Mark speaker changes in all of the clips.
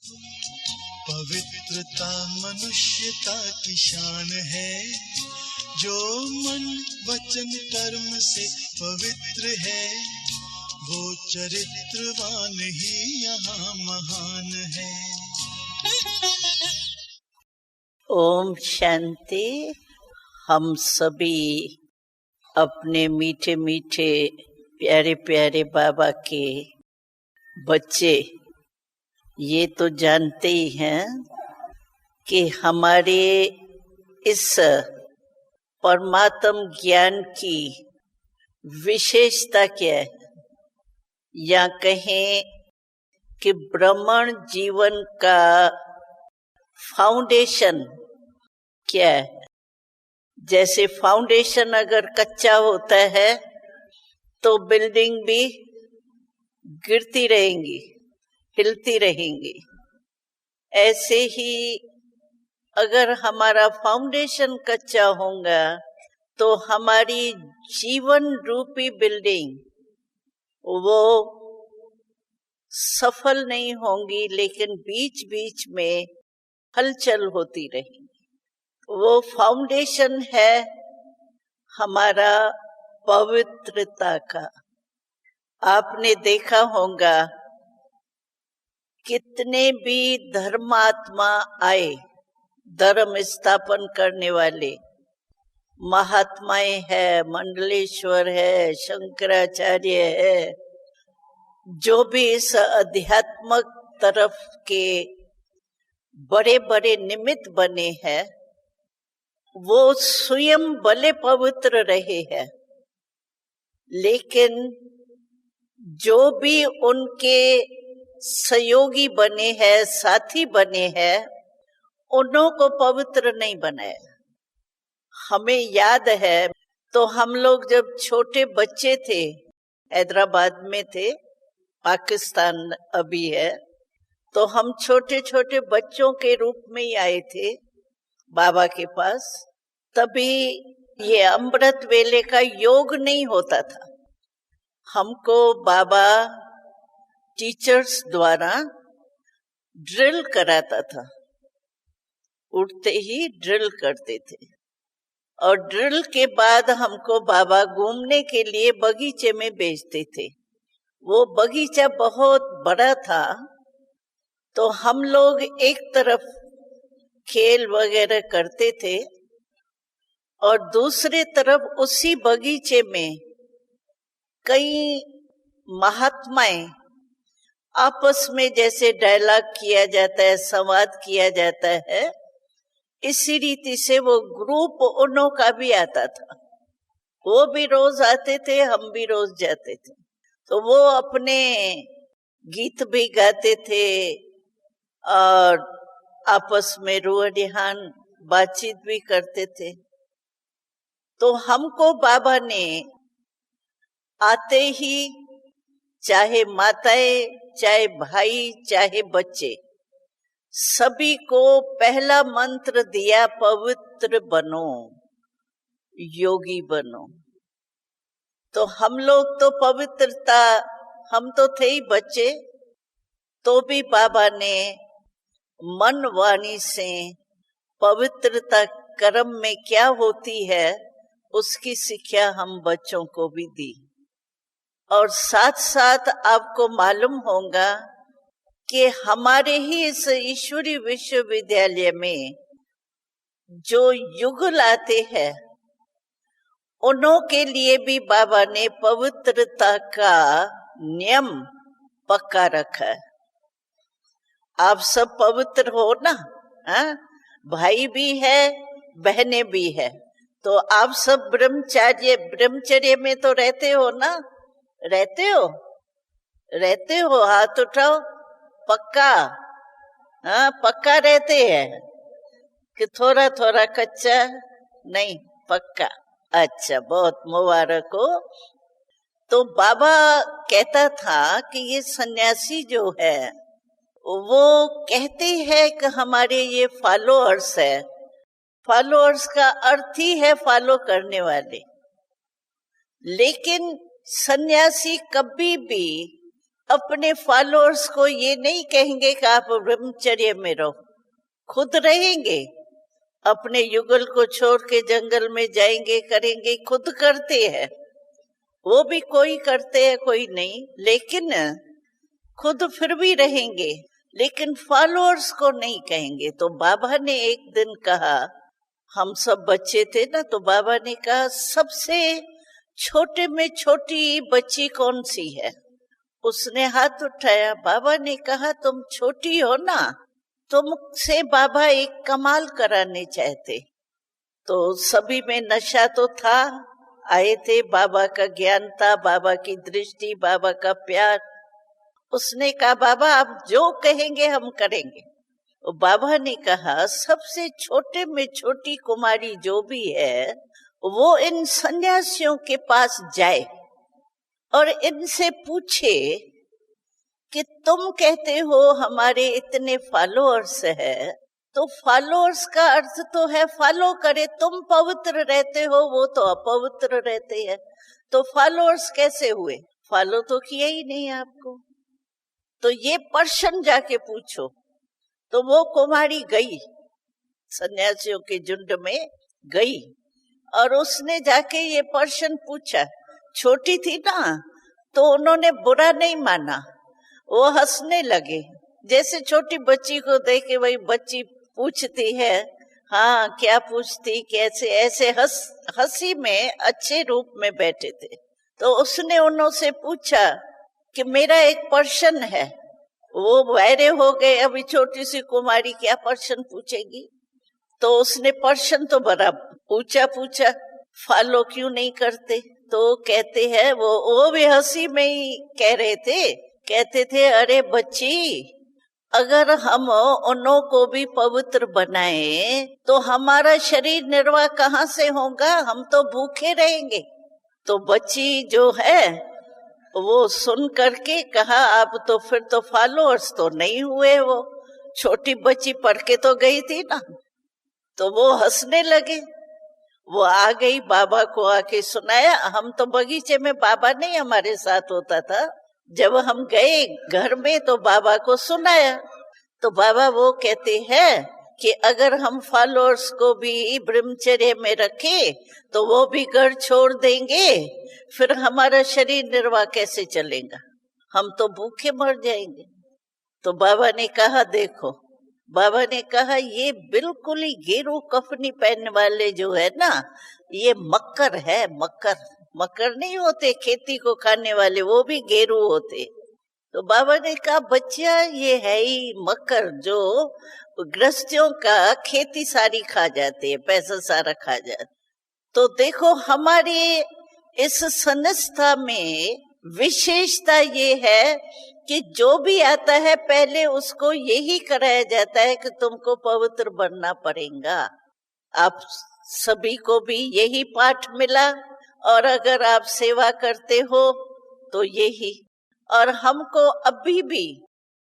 Speaker 1: पवित्रता मनुष्यता की शान है, जो मन वचन कर्म से पवित्र है, वो चरित्रवान ही यहाँ महान है।
Speaker 2: ओम शांति। हम सभी अपने मीठे मीठे प्यारे प्यारे बाबा के बच्चे ये तो जानते ही हैं कि हमारे इस परमात्म ज्ञान की विशेषता क्या है, या कहें कि ब्राह्मण जीवन का फाउंडेशन क्या है। जैसे फाउंडेशन अगर कच्चा होता है तो बिल्डिंग भी गिरती रहेंगी, हिलती रहेंगी। ऐसे ही अगर हमारा फाउंडेशन कच्चा होगा तो हमारी जीवन रूपी बिल्डिंग वो सफल नहीं होंगी, लेकिन बीच बीच में हलचल होती रहेगी। वो फाउंडेशन है हमारा पवित्रता का। आपने देखा होगा कितने भी धर्मात्मा आए, धर्म स्थापन करने वाले महात्माएं है, मंडलेश्वर है, शंकराचार्य है, जो भी इस अध्यात्मक तरफ के बड़े बड़े निमित्त बने हैं, वो स्वयं भले पवित्र रहे हैं, लेकिन जो भी उनके सहयोगी बने हैं, साथी बने हैं, उन्हों को पवित्र नहीं बनाया। हमें याद है तो हम लोग जब छोटे बच्चे थे, हैदराबाद में थे, पाकिस्तान अभी है, तो हम छोटे छोटे बच्चों के रूप में ही आए थे बाबा के पास। तभी ये अमृत वेले का योग नहीं होता था। हमको बाबा टीचर्स द्वारा ड्रिल कराता था, उठते ही ड्रिल करते थे, और ड्रिल के बाद हमको बाबा घूमने के लिए बगीचे में भेजते थे। वो बगीचा बहुत बड़ा था, तो हम लोग एक तरफ खेल वगैरह करते थे और दूसरी तरफ उसी बगीचे में कई महात्माएं आपस में जैसे डायलॉग किया जाता है, संवाद किया जाता है, इसी रीति से वो ग्रुप उन्हों का भी आता था। वो भी रोज आते थे, हम भी रोज जाते थे। तो वो अपने गीत भी गाते थे और आपस में रूह-रिहान बातचीत भी करते थे। तो हमको बाबा ने आते ही, चाहे माताएं, चाहे भाई, चाहे बच्चे, सभी को पहला मंत्र दिया, पवित्र बनो, योगी बनो। तो हम लोग तो पवित्रता, हम तो थे ही बच्चे, तो भी बाबा ने मन वाणी से पवित्रता कर्म में क्या होती है उसकी शिक्षा हम बच्चों को भी दी। और साथ साथ आपको मालूम होगा कि हमारे ही इस ईश्वरी विश्वविद्यालय में जो युगल आते हैं, उन्हों के लिए भी बाबा ने पवित्रता का नियम पक्का रखा है। आप सब पवित्र हो ना, हाँ? भाई भी है, बहनें भी है, तो आप सब ब्रह्मचर्य में तो रहते हो ना? रहते हो? रहते हो? हाथ उठाओ। पक्का? हाँ, पक्का रहते हैं कि थोड़ा थोड़ा कच्चा? नहीं, पक्का। अच्छा, बहुत मुबारक हो। तो बाबा कहता था कि ये सन्यासी जो है वो कहते हैं कि हमारे ये फॉलोअर्स है। फॉलोअर्स का अर्थ ही है फॉलो करने वाले। लेकिन सन्यासी कभी भी अपने फॉलोअर्स को ये नहीं कहेंगे कि आप ब्रह्मचर्य में रहो, खुद रहेंगे। अपने युगल को छोड़ के जंगल में जाएंगे, करेंगे, खुद करते हैं। वो भी कोई करते हैं कोई नहीं, लेकिन खुद फिर भी रहेंगे, लेकिन फॉलोअर्स को नहीं कहेंगे। तो बाबा ने एक दिन कहा, हम सब बच्चे थे ना, तो बाबा ने कहा सबसे छोटे में छोटी बच्ची कौन सी है? उसने हाथ उठाया। बाबा ने कहा तुम छोटी हो ना, तुमसे बाबा एक कमाल कराने चाहते। तो सभी में नशा तो था, आए थे, बाबा का ज्ञान था, बाबा की दृष्टि, बाबा का प्यार। उसने कहा बाबा आप जो कहेंगे हम करेंगे। और बाबा ने कहा सबसे छोटे में छोटी कुमारी जो भी है वो इन सन्यासियों के पास जाए और इनसे पूछे कि तुम कहते हो हमारे इतने फॉलोअर्स है, तो फॉलोअर्स का अर्थ तो है फॉलो करे। तुम पवित्र रहते हो, वो तो अपवित्र रहते हैं, तो फॉलोअर्स कैसे हुए? फॉलो तो किया ही नहीं आपको। तो ये प्रश्न जाके पूछो। तो वो कुमारी गई, सन्यासियों के झुंड में गई, और उसने जाके ये प्रश्न पूछा। छोटी थी ना, तो उन्होंने बुरा नहीं माना, वो हंसने लगे। जैसे छोटी बच्ची को देखे वही बच्ची पूछती है, हाँ क्या पूछती, कैसे, ऐसे हंसी में अच्छे रूप में बैठे थे। तो उसने उनसे पूछा कि मेरा एक प्रश्न है। वो वायरे हो गए, अभी छोटी सी कुमारी क्या प्रश्न पूछेगी। तो उसने प्रश्न तो बड़ा ऊंचा पूछा, फॉलो क्यों नहीं करते? तो कहते हैं वो भी हंसी में ही कह रहे थे, कहते थे अरे बच्ची, अगर हम उन्हों को भी पवित्र बनाए तो हमारा शरीर निर्वाह कहाँ से होगा? हम तो भूखे रहेंगे। तो बच्ची जो है वो सुन करके कहा आप तो फिर तो फॉलोअर्स तो नहीं हुए। वो छोटी बच्ची पढ़ के तो गई थी ना। तो वो हंसने लगे। वो आ गई, बाबा को आके सुनाया। हम तो बगीचे में, बाबा नहीं हमारे साथ होता था, जब हम गए घर में तो बाबा को सुनाया। तो बाबा वो कहते हैं कि अगर हम फॉलोअर्स को भी ब्रह्मचर्य में रखें तो वो भी घर छोड़ देंगे, फिर हमारा शरीर निर्वाह कैसे चलेगा? हम तो भूखे मर जाएंगे। तो बाबा ने कहा देखो, बाबा ने कहा ये बिल्कुल ही गेरू कफनी पहनने वाले जो है ना, ये मक्कर है। मक्कर नहीं होते खेती को खाने वाले, वो भी गेरू होते। तो बाबा ने कहा बच्चा ये है ही मक्कर, जो गृहस्थियों का खेती सारी खा जाते हैं, पैसा सारा खा जाते। तो देखो हमारी इस संस्था में विशेषता ये है कि जो भी आता है पहले उसको यही कराया जाता है कि तुमको पवित्र बनना पड़ेगा। आप सभी को भी यही पाठ मिला, और अगर आप सेवा करते हो तो यही। और हमको अभी भी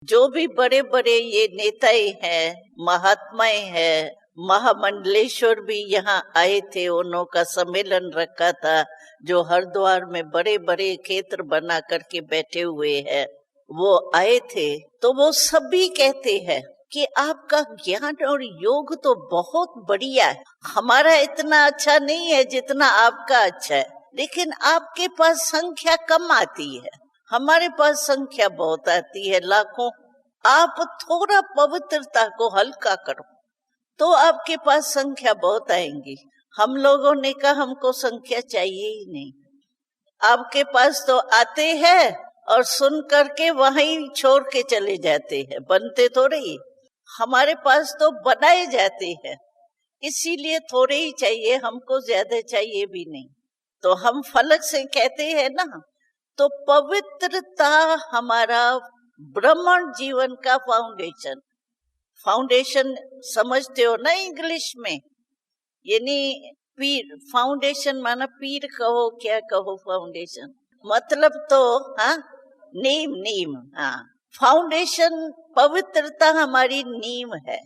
Speaker 2: जो भी बड़े बड़े ये नेताएं हैं, महात्माएं हैं, महामंडलेश्वर भी यहाँ आए थे, उन्हों का सम्मेलन रखा था, जो हरिद्वार में बड़े बड़े क्षेत्र बना करके बैठे हुए हैं, वो आए थे। तो वो सभी कहते हैं कि आपका ज्ञान और योग तो बहुत बढ़िया है, हमारा इतना अच्छा नहीं है जितना आपका अच्छा है, लेकिन आपके पास संख्या कम आती है, हमारे पास संख्या बहुत आती है, लाखों। आप थोड़ा पवित्रता को हल्का करो तो आपके पास संख्या बहुत आएंगी। हम लोगों ने कहा हमको संख्या चाहिए ही नहीं। आपके पास तो आते हैं और सुन करके वहीं छोड़ के चले जाते हैं, बनते थोड़े ही। हमारे पास तो बनाए जाते हैं, इसीलिए थोड़े ही चाहिए, हमको ज्यादा चाहिए भी नहीं। तो हम फलक से कहते हैं ना, तो पवित्रता हमारा ब्राह्मण जीवन का फाउंडेशन समझते हो ना इंग्लिश में, यानी पीर। फाउंडेशन माना पीर कहो, क्या कहो, फाउंडेशन मतलब तो हाँ नीम। हाँ, फाउंडेशन पवित्रता हमारी नीम है।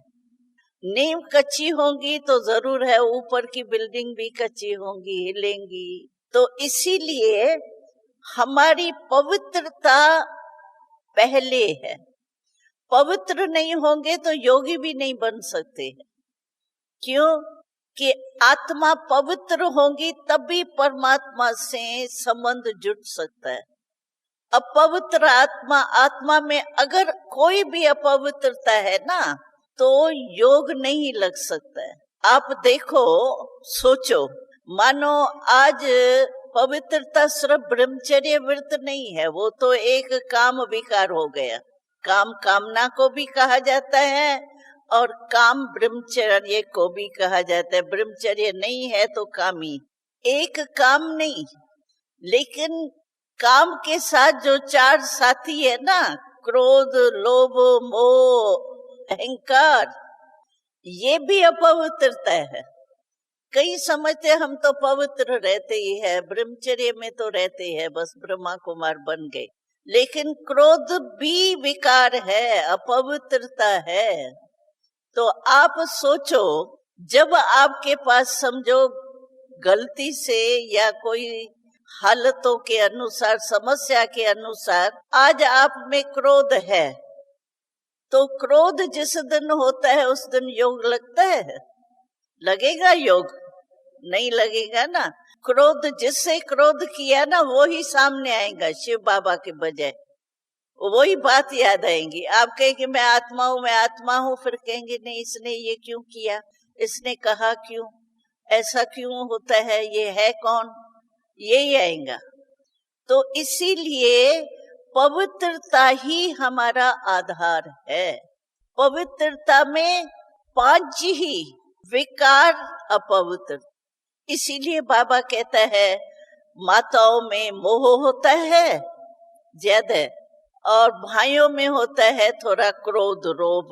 Speaker 2: नीम कच्ची होंगी तो जरूर है ऊपर की बिल्डिंग भी कच्ची होंगी, हिलेंगी। तो इसीलिए हमारी पवित्रता पहले है। पवित्र नहीं होंगे तो योगी भी नहीं बन सकते हैं। क्यों? कि आत्मा पवित्र होगी तभी परमात्मा से संबंध जुड़ सकता है। अपवित्र आत्मा में अगर कोई भी अपवित्रता है ना, तो योग नहीं लग सकता है। आप देखो, सोचो, मानो आज पवित्रता सिर्फ ब्रह्मचर्य व्रत नहीं है, वो तो एक काम विकार हो गया। काम कामना को भी कहा जाता है और काम ब्रह्मचर्य को भी कहा जाता है। ब्रह्मचर्य नहीं है तो कामी, एक काम नहीं, लेकिन काम के साथ जो चार साथी है ना, क्रोध, लोभ, मोह, अहंकार, ये भी अपवित्रता है। कई समझते हम तो पवित्र रहते ही है, ब्रह्मचर्य में तो रहते हैं, बस ब्रह्मा कुमार बन गए। लेकिन क्रोध भी विकार है, अपवित्रता है। तो आप सोचो, जब आपके पास समझो गलती से या कोई हालतों के अनुसार, समस्या के अनुसार आज आप में क्रोध है, तो क्रोध जिस दिन होता है उस दिन योग लगता है? लगेगा योग? नहीं लगेगा ना। क्रोध, जिससे क्रोध किया ना वो ही सामने आएगा, शिव बाबा के बजाय वही बात याद आएंगी। आप कहेंगे मैं आत्मा हूँ, मैं आत्मा हूँ, फिर कहेंगे नहीं इसने ये क्यों किया, इसने कहा क्यों, ऐसा क्यों होता है, ये है कौन, यही आएगा। तो इसीलिए पवित्रता ही हमारा आधार है। पवित्रता में 5 ही, विकार अपवित्र। इसीलिए बाबा कहता है माताओं में मोह होता है ज्यादा, और भाइयों में होता है थोड़ा क्रोध, रोब।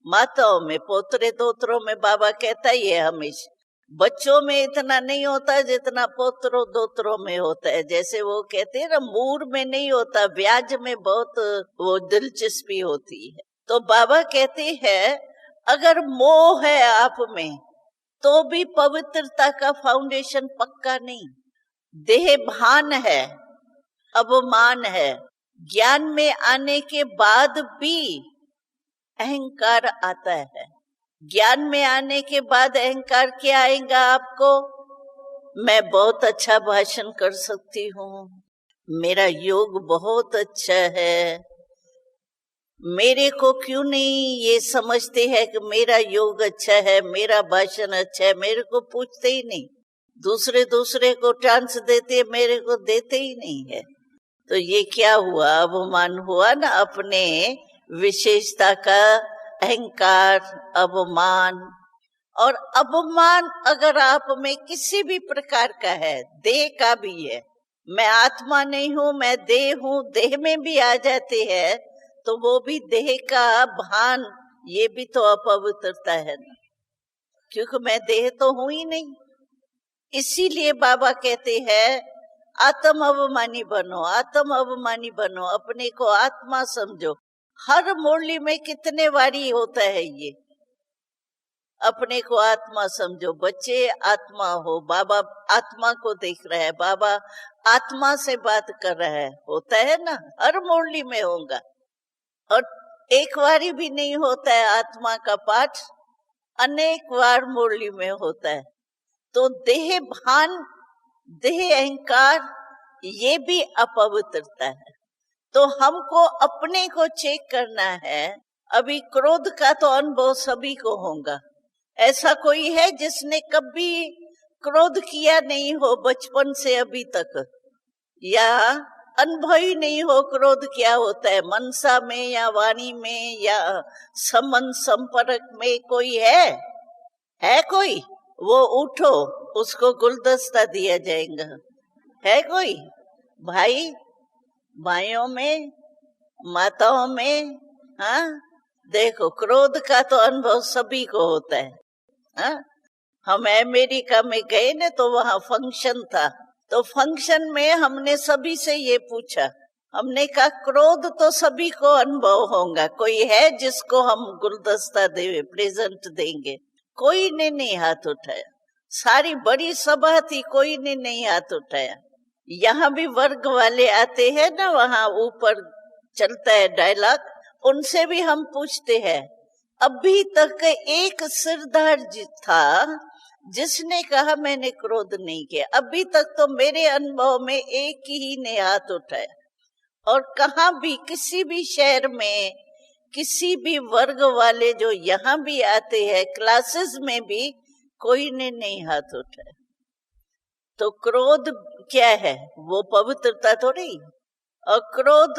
Speaker 2: माताओं में, पोतरे दोतरों में बाबा कहता ही है हमेशा। बच्चों में इतना नहीं होता जितना पोतरों दोतरों में होता है। जैसे वो कहते हैं ना, मूर में नहीं होता, ब्याज में बहुत वो दिलचस्पी होती है। तो बाबा कहते हैं अगर मोह है आप में तो भी पवित्रता का फाउंडेशन पक्का नहीं। देह भान है, अवमान है, ज्ञान में आने के बाद भी अहंकार आता है। ज्ञान में आने के बाद अहंकार क्या आएगा आपको? मैं बहुत अच्छा भाषण कर सकती हूँ, मेरा योग बहुत अच्छा है, मेरे को क्यों नहीं ये समझते हैं कि मेरा योग अच्छा है, मेरा भाषण अच्छा है, मेरे को पूछते ही नहीं। दूसरे को चांस देते, मेरे को देते ही नहीं है। तो ये क्या हुआ? अवमान हुआ ना, अपने विशेषता का अहंकार, अवमान। और अवमान अगर आप में किसी भी प्रकार का है, देह का भी है, मैं आत्मा नहीं हूं, मैं देह हूं, देह में भी आ जाते हैं, तो वो भी देह का भान, ये भी तो अपवित्रता है ना, क्योंकि मैं देह तो हूं ही नहीं। इसीलिए बाबा कहते हैं आत्म अभिमानी बनो, आत्म अभिमानी बनो, अपने को आत्मा समझो। हर मुरली में कितने बारी होता है ये, अपने को आत्मा समझो। बच्चे आत्मा हो, बाबा आत्मा को देख रहा है, बाबा आत्मा से बात कर रहा है, होता है ना, हर मुरली में होगा। और एक बारी भी नहीं होता है आत्मा का पाठ, अनेक बार मुरली में होता है। तो देह भान, देह अहंकार, ये भी अपवित्रता है। तो हमको अपने को चेक करना है। अभी क्रोध का तो अनुभव सभी को होगा। ऐसा कोई है जिसने कभी क्रोध किया नहीं हो बचपन से अभी तक, या अनुभव ही नहीं हो क्रोध क्या होता है, मनसा में या वाणी में या संबंध संपर्क में? कोई है कोई? वो उठो, उसको गुलदस्ता दिया जाएगा। है कोई? भाई, भाइयों में, माताओं में, हाँ? देखो, क्रोध का तो अनुभव सभी को होता है। हाँ? हम अमेरिका में गए ना, तो वहां फंक्शन था, तो फंक्शन में हमने सभी से ये पूछा, हमने कहा क्रोध तो सभी को अनुभव होगा, कोई है जिसको हम गुलदस्ता देंगे, प्रेजेंट देंगे? कोई ने नहीं हाथ उठाया। सारी बड़ी सभा थी, कोई ने नहीं हाथ उठाया। यहाँ भी वर्ग वाले आते हैं ना, वहां ऊपर चलता है डायलॉग, उनसे भी हम पूछते हैं। अभी तक एक सिरदार था जिसने कहा मैंने क्रोध नहीं किया। अभी तक तो मेरे अनुभव में एक ही ने हाथ उठाया, और कहाँ भी किसी भी शहर में किसी भी वर्ग वाले जो यहाँ भी आते हैं क्लासेस में भी कोई ने नहीं हाथ उठाया। तो क्रोध क्या है? वो पवित्रता थोड़ी। और क्रोध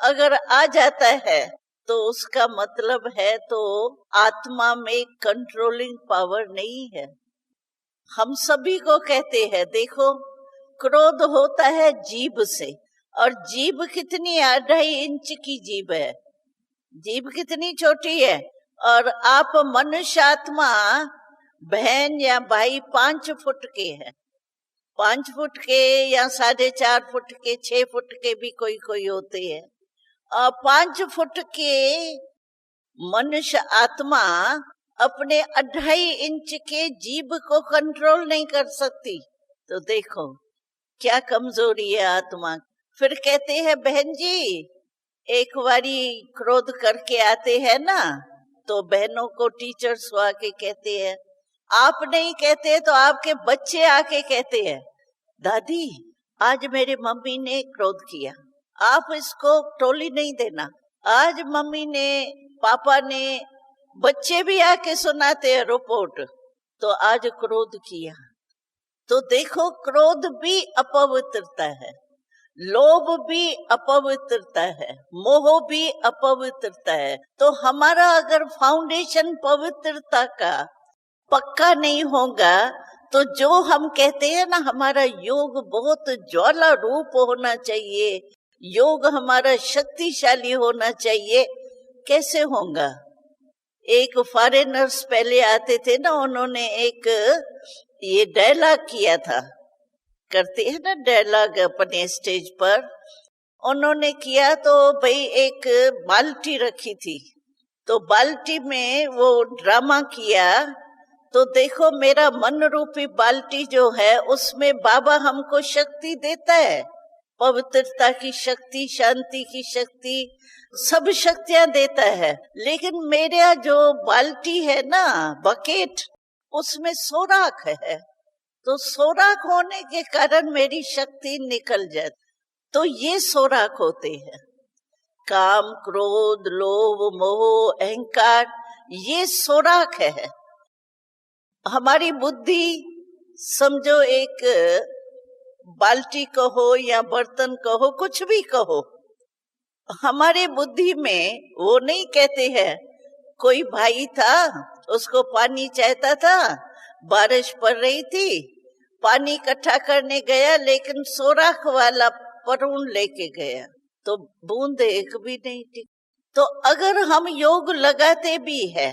Speaker 2: अगर आ जाता है तो उसका मतलब है तो आत्मा में कंट्रोलिंग पावर नहीं है। हम सभी को कहते हैं, देखो क्रोध होता है जीभ से, और जीभ कितनी 2.5 इंच की जीभ है, जीभ कितनी छोटी है। और आप मनुष्य आत्मा, बहन या भाई 5 फुट के हैं, 5 फुट के या 4.5 फुट के, 6 फुट के भी कोई कोई होते हैं। 5 फुट के मनुष्य आत्मा अपने 2.5 इंच के जीभ को कंट्रोल नहीं कर सकती। तो देखो क्या कमजोरी है आत्मा। फिर कहते हैं बहन जी, एक बारी क्रोध करके आते हैं ना, तो बहनों को टीचर्स आके कहते हैं, आप नहीं कहते तो आपके बच्चे आके कहते हैं, दादी आज मेरी मम्मी ने क्रोध किया, आप इसको टोली नहीं देना। आज मम्मी ने, पापा ने, बच्चे भी आके सुनाते हैं रिपोर्ट, तो आज क्रोध किया। तो देखो क्रोध भी अपवित्रता है, लोभ भी अपवित्रता है, मोह भी अपवित्रता है। तो हमारा अगर फाउंडेशन पवित्रता का पक्का नहीं होगा तो जो हम कहते हैं ना हमारा योग बहुत ज्वाला रूप होना चाहिए, योग हमारा शक्तिशाली होना चाहिए, कैसे होगा? एक फॉरेनर्स पहले आते थे ना, उन्होंने एक ये डायलॉग किया था, करते हैं ना डायलॉग अपने स्टेज पर, उन्होंने किया तो भाई एक बाल्टी रखी थी, तो बाल्टी में वो ड्रामा किया। तो देखो मेरा मन रूपी बाल्टी जो है उसमें बाबा हमको शक्ति देता है, पवित्रता की शक्ति, शांति की शक्ति, सब शक्तियां देता है। लेकिन मेरा जो बाल्टी है ना, बकेट, उसमें सोराख है, तो सोराख होने के कारण मेरी शक्ति निकल जाती। तो ये सोराख होते हैं, काम, क्रोध, लोभ, मोह, अहंकार, ये सोराख है। हमारी बुद्धि समझो एक बाल्टी कहो या बर्तन कहो, कुछ भी कहो, हमारे बुद्धि में वो नहीं कहते हैं। कोई भाई था, उसको पानी चाहता था, बारिश पड़ रही थी, पानी इकट्ठा करने गया, लेकिन सोराख वाला परून लेके गया तो बूंद एक भी नहीं थी। तो अगर हम योग लगाते भी है,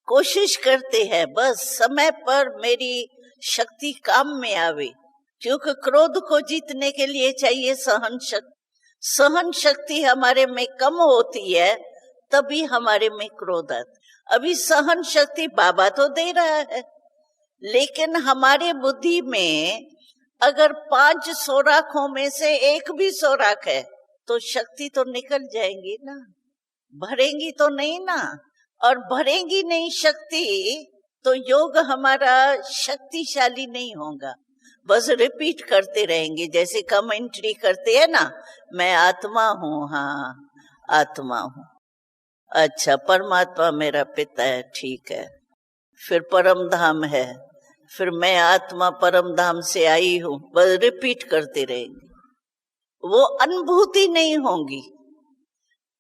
Speaker 2: कोशिश करते हैं बस समय पर मेरी शक्ति काम में आवे, क्योंकि क्रोध को जीतने के लिए चाहिए सहन शक्ति। सहन शक्ति हमारे में कम होती है तभी हमारे में क्रोध आता। अभी सहन शक्ति बाबा तो दे रहा है, लेकिन हमारे बुद्धि में अगर 5 सोराखों में से एक भी सोराख है तो शक्ति तो निकल जाएंगी ना, भरेंगी तो नहीं ना। और भरेंगी नहीं शक्ति तो योग हमारा शक्तिशाली नहीं होगा, बस रिपीट करते रहेंगे, जैसे कमेंट्री करते हैं ना, मैं आत्मा हूँ, हाँ आत्मा हूँ, अच्छा परमात्मा मेरा पिता है, ठीक है, फिर परम धाम है, फिर मैं आत्मा परम धाम से आई हूँ, बस रिपीट करते रहेंगे, वो अनुभूति नहीं होगी।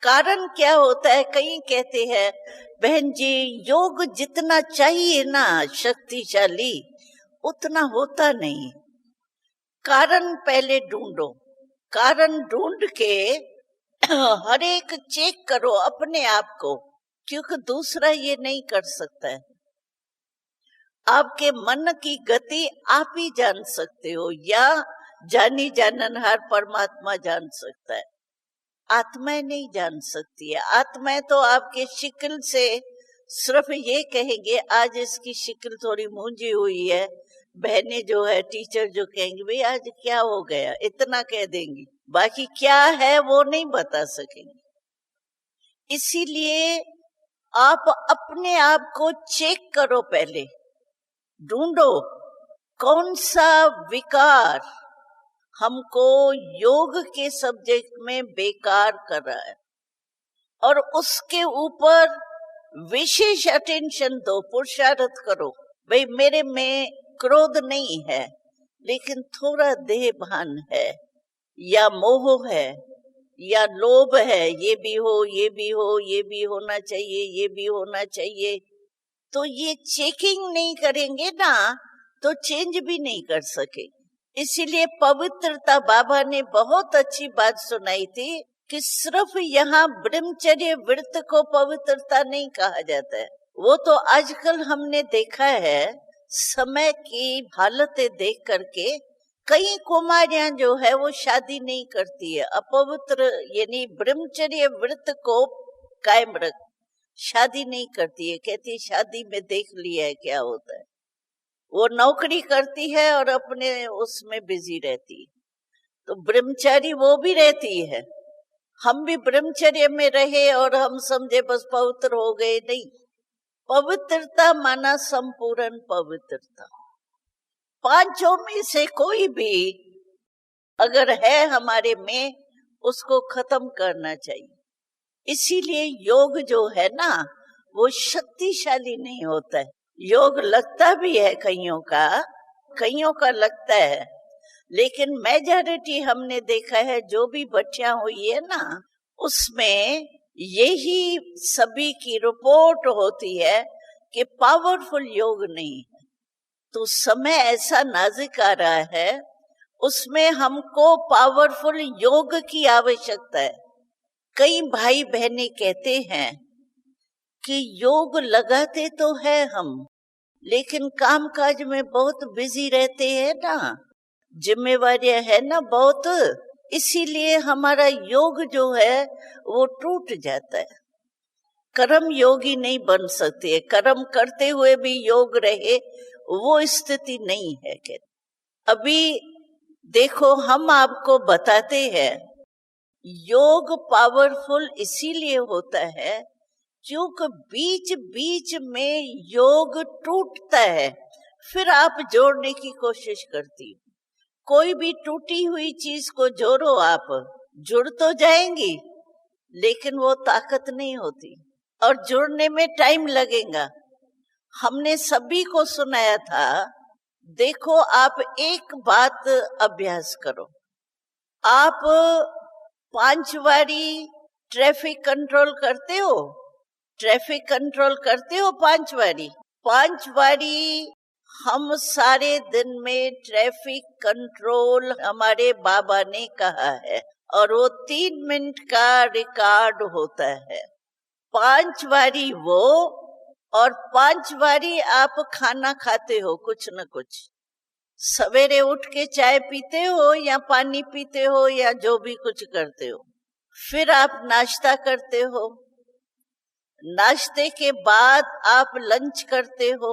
Speaker 2: कारण क्या होता है, कई कहते हैं बहन जी योग जितना चाहिए ना शक्तिशाली उतना होता नहीं। कारण पहले ढूंढो, कारण ढूंढ के हर एक चेक करो अपने आप को, क्योंकि दूसरा ये नहीं कर सकता है। आपके मन की गति आप ही जान सकते हो, या जानी जाननहार परमात्मा जान सकता है, आत्माएं नहीं जान सकती है। आत्माएं तो आपके शिकल से सिर्फ ये कहेंगे आज इसकी शिकल थोड़ी मूंजी हुई है, बहनें जो है टीचर जो कहेंगे भाई आज क्या हो गया, इतना कह देंगी, बाकी क्या है वो नहीं बता सकेंगे। इसीलिए आप अपने आप को चेक करो, पहले ढूंढो कौन सा विकार हमको योग के सब्जेक्ट में बेकार कर रहा है, और उसके ऊपर विशेष अटेंशन दो, पुरुषार्थ करो। भाई मेरे में क्रोध नहीं है, लेकिन थोड़ा देह भान है, या मोह है, या लोभ है, ये भी हो, ये भी हो, ये भी होना चाहिए, ये भी होना चाहिए। तो ये चेकिंग नहीं करेंगे ना तो चेंज भी नहीं कर सकेंगे। इसीलिए पवित्रता, बाबा ने बहुत अच्छी बात सुनाई थी कि सिर्फ यहाँ ब्रह्मचर्य व्रत को पवित्रता नहीं कहा जाता है। वो तो आजकल हमने देखा है, समय की हालतें देख करके कई कुमारियां जो है वो शादी नहीं करती है, अपवित्र यानी ब्रह्मचर्य व्रत को कायम रख शादी नहीं करती है। कहती है शादी में देख लिया है क्या होता है। वो नौकरी करती है और अपने उसमें बिजी रहती है। तो ब्रह्मचारी वो भी रहती है। हम भी ब्रह्मचर्य में रहे और हम समझे बस पवित्र हो गए, नहीं। पवित्रता माना संपूर्ण पवित्रता। पांचों में से कोई भी अगर है हमारे में, उसको खत्म करना चाहिए। इसीलिए योग जो है ना वो शक्तिशाली नहीं होता है। योग लगता भी है कईयों का लगता है, लेकिन मेजॉरिटी हमने देखा है जो भी बच्चियां हुई है ना, उसमें यही सभी की रिपोर्ट होती है कि पावरफुल योग नहीं है। तो समय ऐसा नाजुक आ रहा है, उसमें हमको पावरफुल योग की आवश्यकता है। कई भाई बहनें कहते हैं कि योग लगाते तो है हम, लेकिन कामकाज में बहुत बिजी रहते हैं ना, जिम्मेवारियां है ना बहुत, इसीलिए हमारा योग जो है वो टूट जाता है। कर्म योगी नहीं बन सकते है, कर्म करते हुए भी योग रहे वो स्थिति नहीं है। अभी देखो हम आपको बताते हैं योग पावरफुल इसीलिए होता है क्योंकि बीच बीच में योग टूटता है, फिर आप जोड़ने की कोशिश करती हो। कोई भी टूटी हुई चीज को जोड़ो, आप जुड़ तो जाएंगी, लेकिन वो ताकत नहीं होती और जुड़ने में टाइम लगेगा। हमने सभी को सुनाया था, देखो आप एक बात अभ्यास करो, आप 5 बारी ट्रैफिक कंट्रोल करते हो, 5 बारी। 5 बारी हम सारे दिन में ट्रैफिक कंट्रोल हमारे बाबा ने कहा है, और वो 3 मिनट का रिकॉर्ड होता है। 5 बारी वो, और 5 बारी आप खाना खाते हो कुछ न कुछ। सवेरे उठ के चाय पीते हो या पानी पीते हो या जो भी कुछ करते हो, फिर आप नाश्ता करते हो, नाश्ते के बाद आप लंच करते हो,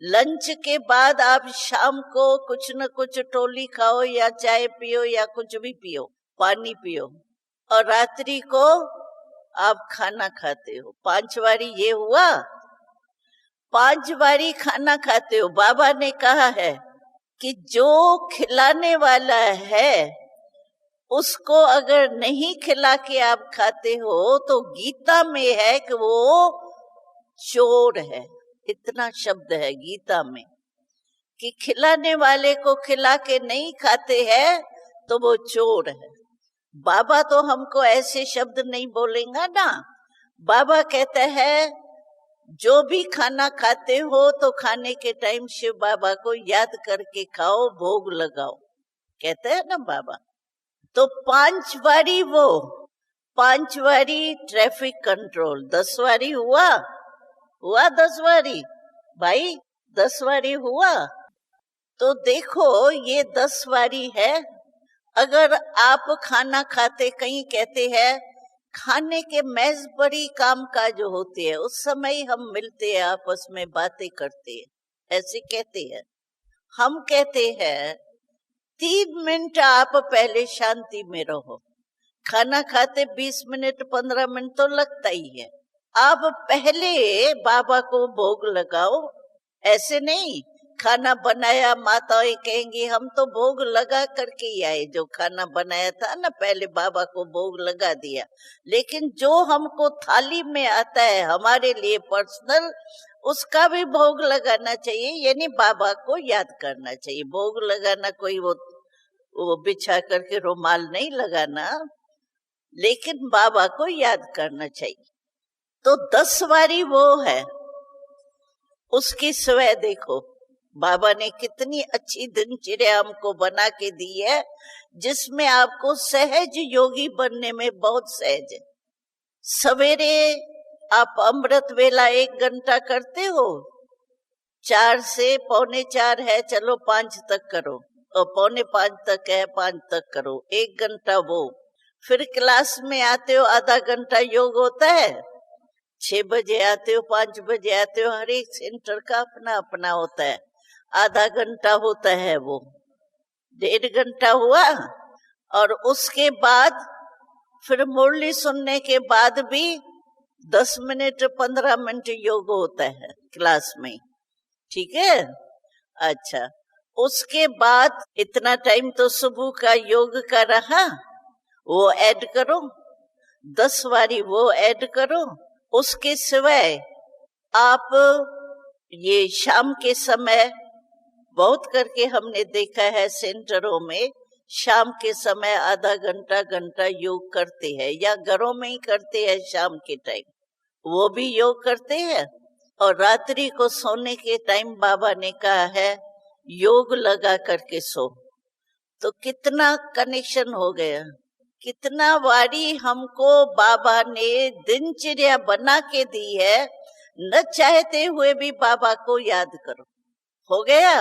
Speaker 2: लंच के बाद आप शाम को कुछ न कुछ टोली खाओ या चाय पियो या कुछ भी पियो, पानी पियो, और रात्रि को आप खाना खाते हो। 5 बारी ये हुआ, 5 बारी खाना खाते हो। बाबा ने कहा है कि जो खिलाने वाला है उसको अगर नहीं खिला के आप खाते हो तो गीता में है कि वो चोर है। इतना शब्द है गीता में कि खिलाने वाले को खिला के नहीं खाते हैं तो वो चोर है। बाबा तो हमको ऐसे शब्द नहीं बोलेंगे ना। बाबा कहते हैं जो भी खाना खाते हो तो खाने के टाइम शिव बाबा को याद करके खाओ, भोग लगाओ, कहते हैं ना बाबा। तो 5 बारी वो, 5 बारी ट्रैफिक कंट्रोल, 10 बारी हुआ 10 बारी भाई, 10 बारी हुआ। तो देखो ये 10 बारी है। अगर आप खाना खाते, कहीं कहते हैं खाने के मेज बड़ी काम काज होते हैं, उस समय हम मिलते हैं, आपस में बातें करते हैं, ऐसे कहते हैं। हम कहते हैं 3 मिनट आप पहले शांति में रहो। खाना खाते 20 मिनट 15 मिनट तो लगता ही है। आप पहले बाबा को भोग लगाओ। ऐसे नहीं खाना बनाया, माताएं कहेंगी हम तो भोग लगा करके ही आए, जो खाना बनाया था ना पहले बाबा को भोग लगा दिया। लेकिन जो हमको थाली में आता है हमारे लिए पर्सनल, उसका भी भोग लगाना चाहिए, यानी बाबा को याद करना चाहिए। भोग लगाना कोई वो बिछा करके रुमाल नहीं लगाना, लेकिन बाबा को याद करना चाहिए। तो 10 वारी वो है, उसकी स्वयं देखो बाबा ने कितनी अच्छी दिनचर्या हमको बना के दी है, जिसमें आपको सहज योगी बनने में बहुत सहज है। सवेरे आप अमृत वेला 1 घंटा करते हो, 4 से 3:45 है, चलो 5 तक करो, और 4:45 तक है 5 तक करो, 1 घंटा वो। फिर क्लास में आते हो, आधा घंटा योग होता है, 6 बजे आते हो, 5 बजे आते हो, हर एक सेंटर का अपना अपना होता है। आधा घंटा होता है वो, 1.5 घंटा हुआ। और उसके बाद फिर मुरली सुनने के बाद भी 10 मिनट 15 मिनट योग होता है क्लास में, ठीक है। अच्छा, उसके बाद इतना टाइम तो सुबह का योग का रहा, वो ऐड करो, 10 वारी वो ऐड करो। उसके सिवाय आप ये शाम के समय बहुत करके हमने देखा है सेंटरों में, शाम के समय आधा घंटा घंटा योग करते हैं, या घरों में ही करते हैं शाम के टाइम, वो भी योग करते हैं। और रात्रि को सोने के टाइम बाबा ने कहा है योग लगा करके सो। तो कितना कनेक्शन हो गया, कितना वारी हमको बाबा ने दिनचर्या बना के दी है। न चाहते हुए भी बाबा को याद करो, हो गया।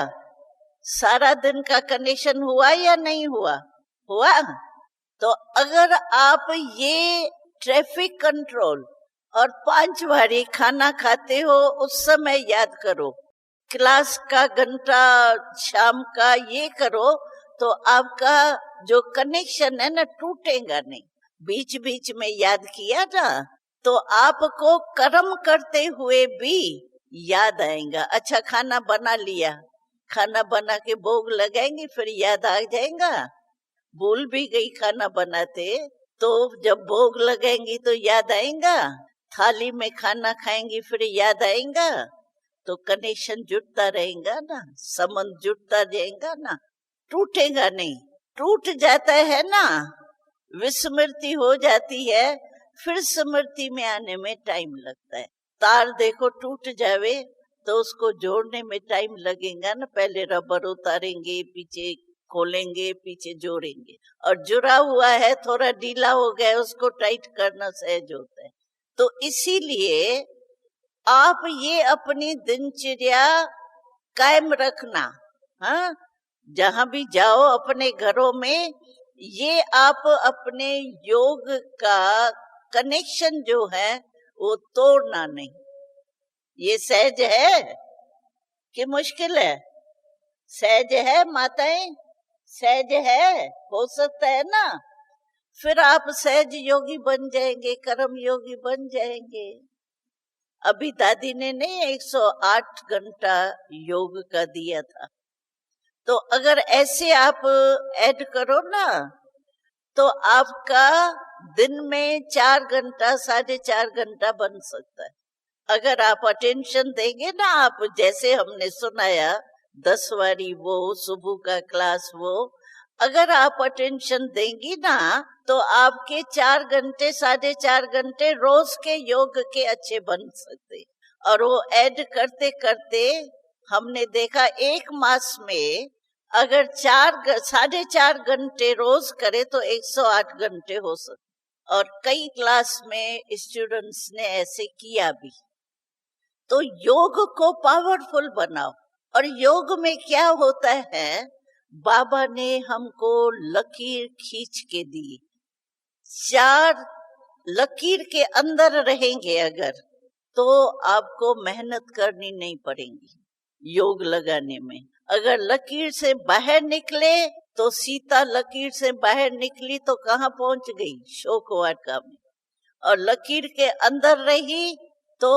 Speaker 2: सारा दिन का कनेक्शन हुआ या नहीं हुआ? हुआ। तो अगर आप ये ट्रैफिक कंट्रोल और 5 बारी खाना खाते हो उस समय याद करो, क्लास का घंटा शाम का ये करो, तो आपका जो कनेक्शन है ना टूटेगा नहीं। बीच बीच में याद किया ना तो आपको कर्म करते हुए भी याद आएगा। अच्छा खाना बना लिया, खाना बना के भोग लगाएंगे, फिर याद आ जाएगा। भूल भी गई खाना बनाते, तो जब भोग लगाएंगी तो याद आएगा। थाली में खाना खाएंगी फिर याद आएगा। तो कनेक्शन जुड़ता रहेगा ना, संबंध जुड़ता रहेगा ना, टूटेगा नहीं। टूट जाता है ना, विस्मृति हो जाती है, फिर स्मृति में आने में टाइम लगता है। तार देखो टूट जावे तो उसको जोड़ने में टाइम लगेगा ना, पहले रबर उतारेंगे, पीछे खोलेंगे, पीछे जोड़ेंगे। और जुड़ा हुआ है थोड़ा ढीला हो गया, उसको टाइट करना सहज होता है। तो इसीलिए आप ये अपनी दिनचर्या कायम रखना। हाँ, जहां भी जाओ अपने घरों में, ये आप अपने योग का कनेक्शन जो है वो तोड़ना नहीं। ये सहज है कि मुश्किल है? सहज है माताएं, सहज है, हो सकता है ना। फिर आप सहज योगी बन जाएंगे, कर्म योगी बन जाएंगे। अभी दादी ने नहीं 108 घंटा योग का दिया था, तो अगर ऐसे आप ऐड करो ना तो आपका दिन में 4 घंटा 4.5 घंटा बन सकता है। अगर आप अटेंशन देंगे ना, आप जैसे हमने सुनाया 10 वारी वो सुबह का क्लास, वो अगर आप अटेंशन देंगी ना तो आपके 4 घंटे 4.5 घंटे रोज के योग के अच्छे बन सकते। और वो ऐड करते करते हमने देखा 1 मास में अगर 4.5 घंटे रोज करे तो 108 घंटे हो सकते। और कई क्लास में स्टूडेंट्स ने ऐसे किया भी। तो योग को पावरफुल बनाओ। और योग में क्या होता है, बाबा ने हमको लकीर खींच के दी। 4 लकीर के अंदर रहेंगे अगर, तो आपको मेहनत करनी नहीं पड़ेगी योग लगाने में। अगर लकीर से बाहर निकले तो सीता लकीर से बाहर निकली तो कहाँ पहुंच गई? शोक वाटिका में। और लकीर के अंदर रही तो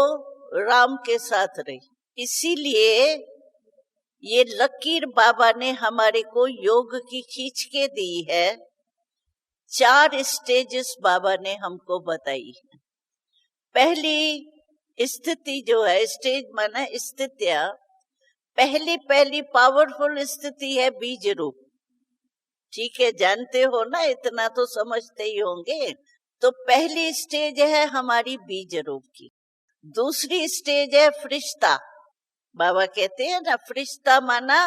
Speaker 2: राम के साथ रही। इसीलिए ये लकीर बाबा ने हमारे को योग की खींच के दी है। 4 स्टेजेस बाबा ने हमको बताई है। पहली स्थिति जो है, स्टेज माना स्थितियां, पहली पावरफुल स्थिति है बीज रूप। ठीक है, जानते हो ना, इतना तो समझते ही होंगे। तो पहली स्टेज है हमारी बीज रूप की। दूसरी स्टेज है फरिश्ता। बाबा कहते हैं ना, फरिश्ता माना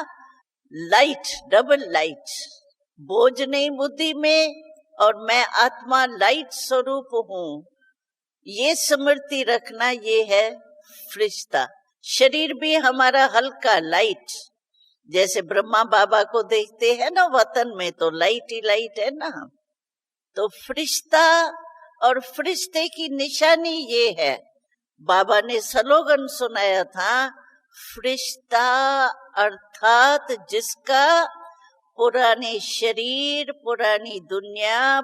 Speaker 2: लाइट, डबल लाइट, बोझ नहीं बुद्धि में, और मैं आत्मा लाइट स्वरूप हूँ, ये स्मृति रखना, ये है फरिश्ता। शरीर भी हमारा हल्का लाइट, जैसे ब्रह्मा बाबा को देखते हैं ना वतन में, तो लाइट ही लाइट है ना। तो फरिश्ता और फरिश्ते की निशानी ये है। बाबा ने स्लोगन सुनाया था, फरिश्ता अर्थात जिसका पुराने शरीर, पुरानी दुनिया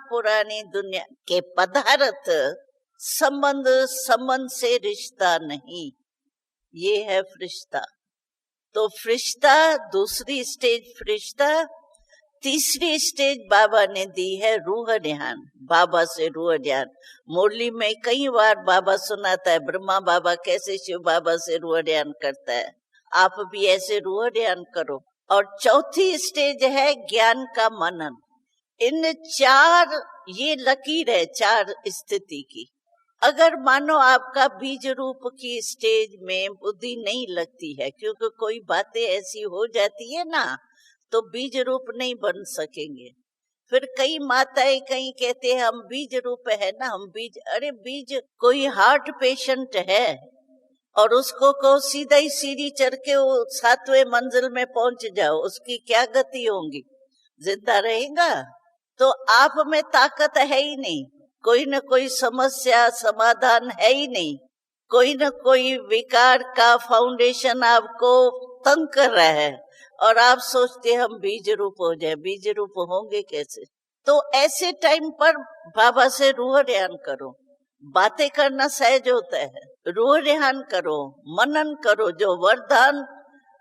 Speaker 2: के पदार्थ संबंध से रिश्ता नहीं, ये है फरिश्ता। तो फरिश्ता, दूसरी स्टेज फरिश्ता। तीसरी स्टेज बाबा ने दी है रूह ध्यान, बाबा से रूह ध्यान। मुरली में कई बार बाबा सुनाता है ब्रह्मा बाबा कैसे शिव बाबा से रूह ध्यान करता है, आप भी ऐसे रूह ध्यान करो। और चौथी स्टेज है ज्ञान का मनन। इन 4 ये लकीर है 4 स्थिति की। अगर मानो आपका बीज रूप की स्टेज में बुद्धि नहीं लगती है, क्योंकि कोई बातें ऐसी हो जाती है ना, तो बीज रूप नहीं बन सकेंगे। फिर कई माताएं कहीं कहते हैं हम बीज रूप है ना, हम बीज, अरे बीज, कोई हार्ट पेशेंट है और उसको को सीधा ही सीढ़ी चढ़ के वो 7वें मंजिल में पहुंच जाओ, उसकी क्या गति होगी? जिंदा रहेगा? तो आप में ताकत है ही नहीं, कोई न कोई समस्या समाधान है ही नहीं, कोई न कोई विकार का फाउंडेशन आपको तंग कर रहा है, और आप सोचते हम बीज रूप हो जाए। बीज रूप होंगे कैसे? तो ऐसे टाइम पर बाबा से रूह ध्यान करो। बातें करना सहज होता है, रूह ध्यान करो, मनन करो। जो वरदान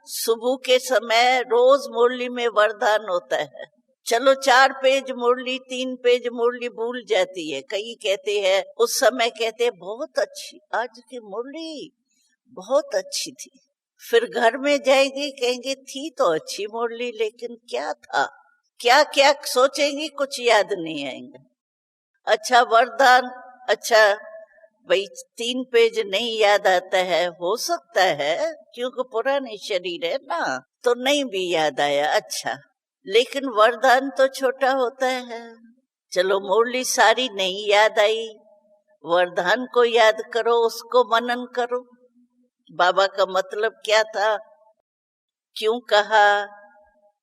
Speaker 2: सुबह के समय रोज मुरली में वरदान होता है, चलो 4 पेज मुरली, 3 पेज मुरली भूल जाती है। कई कहते हैं उस समय, कहते हैं बहुत अच्छी आज की मुरली, बहुत अच्छी थी। फिर घर में जाएगी, कहेंगे थी तो अच्छी मुरली, लेकिन क्या था, क्या क्या सोचेंगी, कुछ याद नहीं आएंगे। अच्छा वरदान, अच्छा भाई 3 पेज नहीं याद आता है, हो सकता है क्योंकि पुराने शरीर है ना, तो नहीं भी याद आया। अच्छा, लेकिन वरदान तो छोटा होता है। चलो मुरली सारी नहीं याद आई, वरदान को याद करो, उसको मनन करो। बाबा का मतलब क्या था, क्यों कहा,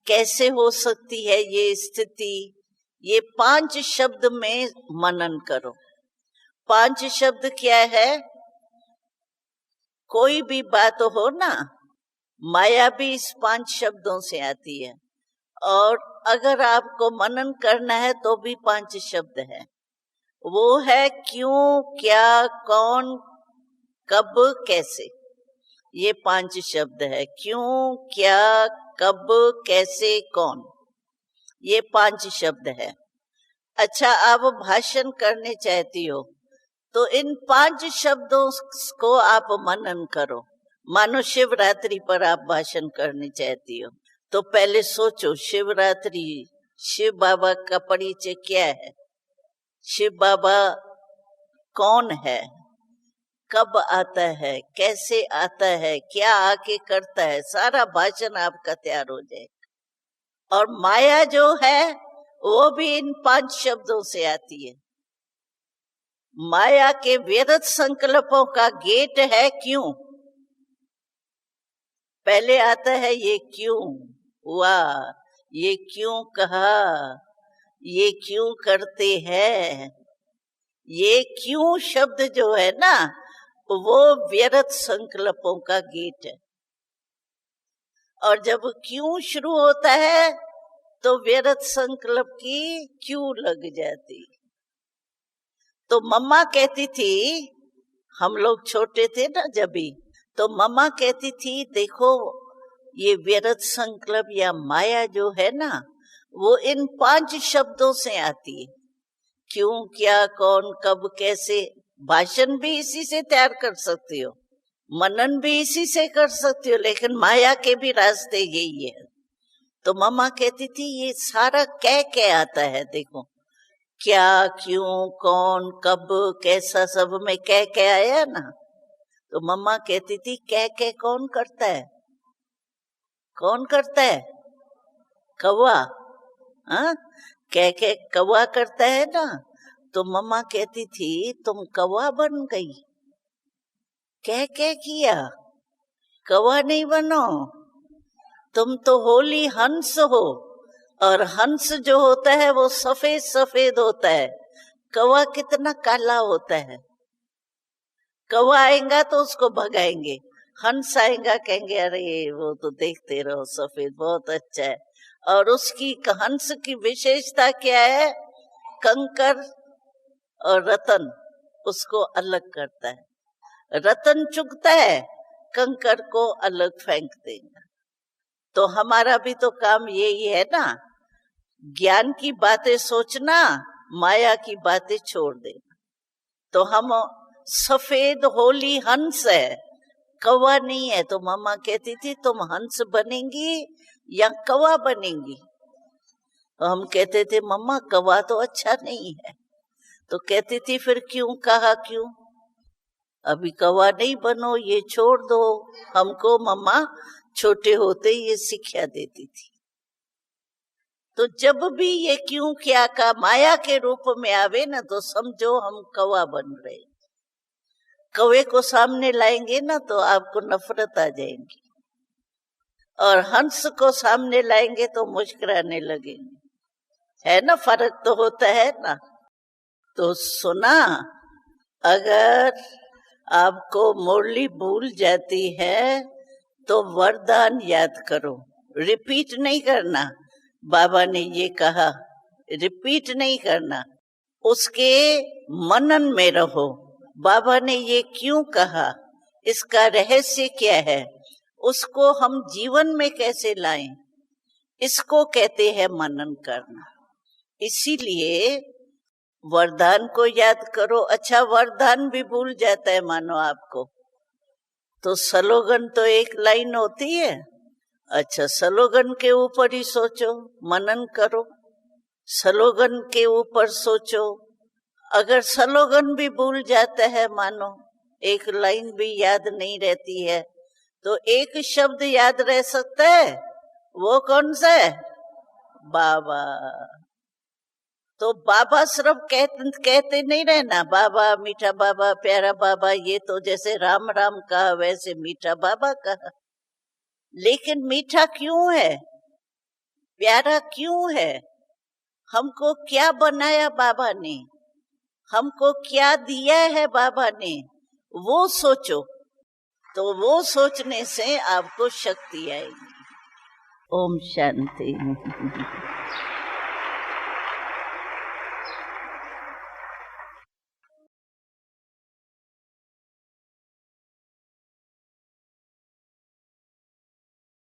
Speaker 2: कैसे हो सकती है ये स्थिति, ये 5 शब्द में मनन करो। 5 शब्द क्या है? कोई भी बात हो ना, माया भी इस 5 शब्दों से आती है। और अगर आपको मनन करना है तो भी 5 शब्द है। वो है क्यों, क्या, कौन, कब, कैसे। ये 5 शब्द है। क्यों, क्या, कब, कैसे, कौन, ये 5 शब्द है। अच्छा, आप भाषण करने चाहती हो तो इन 5 शब्दों को आप मनन करो। मानो शिवरात्रि पर आप भाषण करने चाहती हो, तो पहले सोचो शिवरात्रि, शिव बाबा का परिचय क्या है, शिव बाबा कौन है, कब आता है, कैसे आता है, क्या आके करता है, सारा भाषण आपका तैयार हो जाएगा। और माया जो है वो भी इन 5 शब्दों से आती है। माया के व्यर्थ संकल्पों का गेट है क्यों। पहले आता है ये क्यों हुआ, ये क्यों कहा, ये क्यों करते हैं। ये क्यों शब्द जो है ना, वो व्यर्थ संकल्पों का गेट है। और जब क्यों शुरू होता है तो व्यर्थ संकल्प की क्यों लग जाती। तो मम्मा कहती थी, हम लोग छोटे थे ना जब भी, तो मम्मा कहती थी देखो ये व्यर्थ संकल्प या माया जो है ना, वो इन 5 शब्दों से आती है। क्यों, क्या, कौन, कब, कैसे। भाषण भी इसी से तैयार कर सकती हो, मनन भी इसी से कर सकती हो, लेकिन माया के भी रास्ते यही है। तो मम्मा कहती थी ये सारा क्या आता है, देखो क्या, क्यों, कौन, कब, कैसा, सब में क्या आया ना। तो मम्मा कहती थी क्या कौन करता है, कौन करता है, कौवा। हाँ, क्या कौवा करता है ना। तो मम्मा कहती थी तुम कौवा बन गई, क्या किया, कौवा नहीं बनो, तुम तो होली हंस हो। और हंस जो होता है वो सफेद सफेद होता है, कौवा कितना काला होता है। कौवा आएगा तो उसको भगाएंगे, हंस आएगा कहेंगे अरे वो तो देखते रहो सफेद बहुत अच्छा है। और उसकी हंस की विशेषता क्या है, कंकर और रतन उसको अलग करता है। रतन चुगता है, कंकर को अलग फेंक देगा। तो हमारा भी तो काम यही है ना, ज्ञान की बातें सोचना, माया की बातें छोड़ देना। तो हम सफेद होली हंस है, कौवा नहीं है। तो मम्मा कहती थी तुम हंस बनेंगी या कौवा बनेंगी। तो हम कहते थे मम्मा कौवा तो अच्छा नहीं है। तो कहती थी फिर क्यों, कहा क्यों, अभी कौवा नहीं बनो, ये छोड़ दो। हमको मम्मा छोटे होते ये शिक्षा देती थी। तो जब भी ये क्यों क्या का माया के रूप में आवे ना, तो समझो हम कौवा बन रहे। कौवे को सामने लाएंगे ना तो आपको नफरत आ जाएगी, और हंस को सामने लाएंगे तो मुस्कुराने लगेंगे, है ना, फर्क तो होता है ना। तो सुना, अगर आपको मुरली भूल जाती है तो वरदान याद करो, रिपीट नहीं करना। बाबा ने ये कहा, रिपीट नहीं करना, उसके मनन में रहो। बाबा ने ये क्यों कहा, इसका रहस्य क्या है, उसको हम जीवन में कैसे लाएं, इसको कहते हैं मनन करना। इसीलिए वरदान को याद करो। अच्छा, वरदान भी भूल जाता है मानो आपको, तो स्लोगन तो एक लाइन होती है। अच्छा, स्लोगन के ऊपर ही सोचो, मनन करो, स्लोगन के ऊपर सोचो। अगर स्लोगन भी भूल जाता है, मानो एक लाइन भी याद नहीं रहती है, तो एक शब्द याद रह सकता है, वो कौन सा है, बाबा। तो बाबा सिर्फ कहते नहीं रहना, बाबा, मीठा बाबा, प्यारा बाबा, ये तो जैसे राम राम कहा वैसे मीठा बाबा कहा। लेकिन मीठा क्यों है, प्यारा क्यों है, हमको क्या बनाया बाबा ने, हमको क्या दिया है बाबा ने, वो सोचो। तो वो सोचने से आपको शक्ति आएगी। ओम शांति।